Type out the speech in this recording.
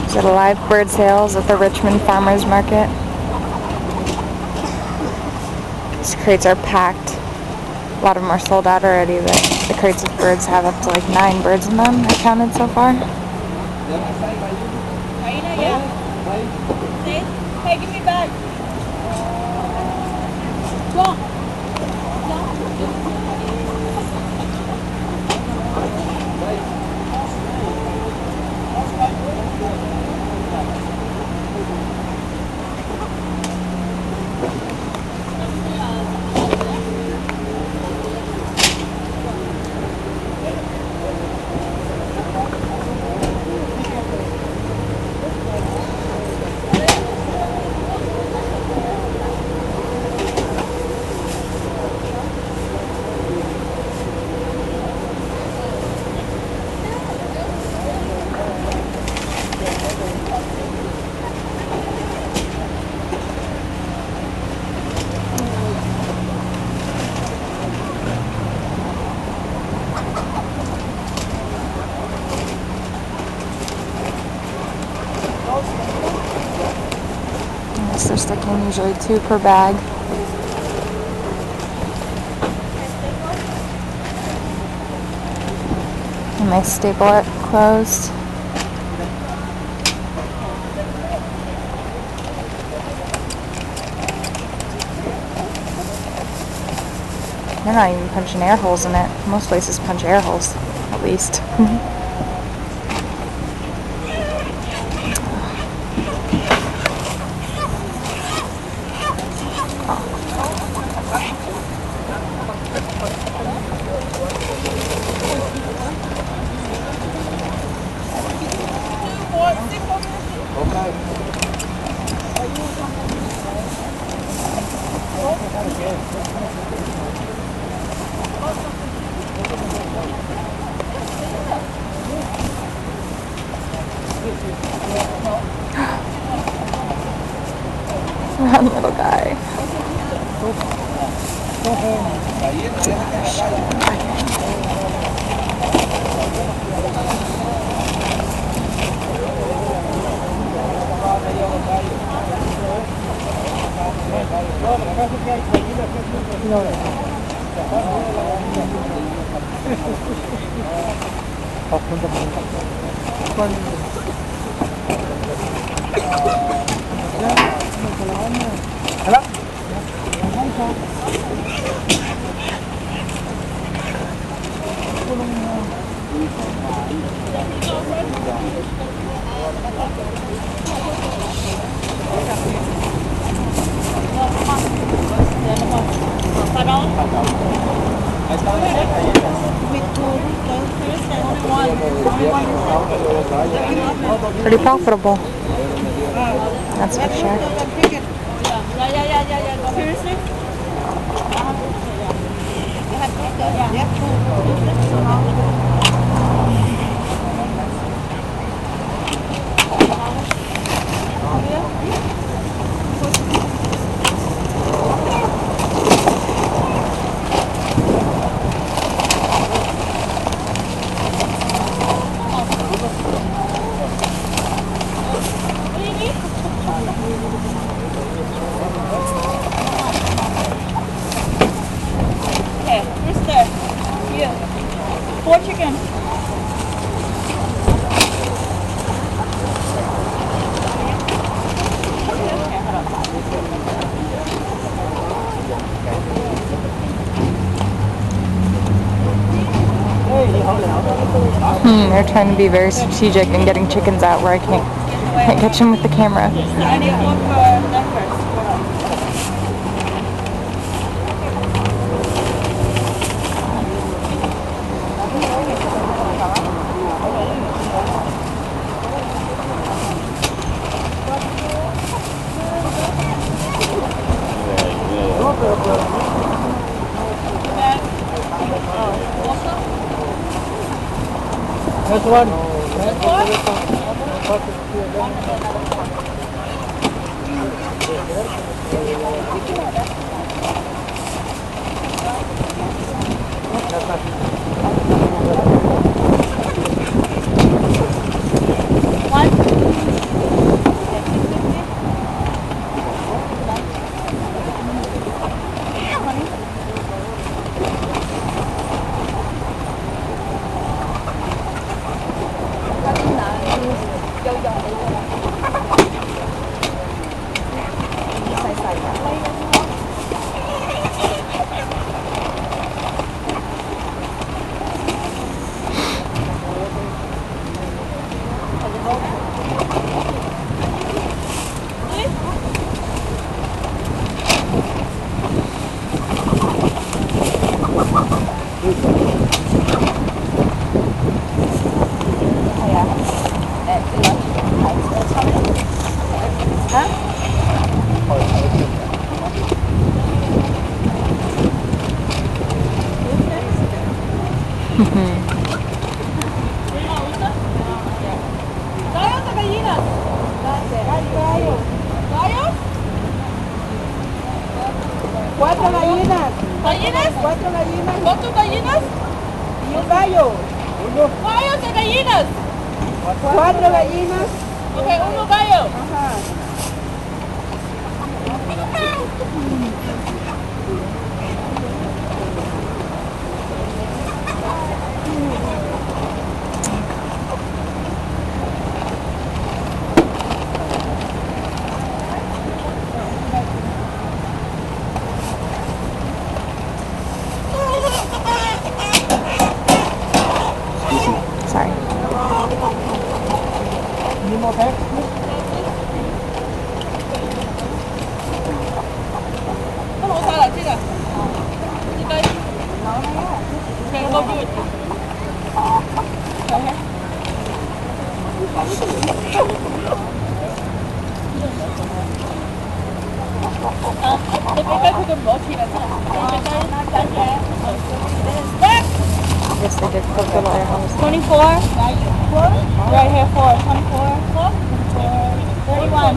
There's a live bird sales at the Richmond Farmers Market. These crates are packed. A lot of them are sold out already, but the crates with birds have up to like 9 birds in them, I counted so far. Hey, give me back. Go. They're sticking usually 2 per bag. And they staple it closed. They're not even punching air holes in it. Most places punch air holes, at least. Run, little guy. Pretty profitable. That's for sure. Okay, who's there? You. 4 chicken. They're trying to be very strategic and getting chickens out where I can't catch them with the camera. I need 1 for that first. This one. One. Cuatro gallinas. ¿Gallinas? Cuatro gallinas. ¿Cuántas gallinas? Y un gallo. Gallos de gallinas. Cuatro gallinas. Ok, uno gallo. Ajá. Sorry. Need more packs? Không có sao là chứ à? Đi đây. Okay, go do it. Okay. Cái cái cái bỏ chi là sao? Back. Yes, they did cook the warehouse. 24. Right here, 4. 24. 31.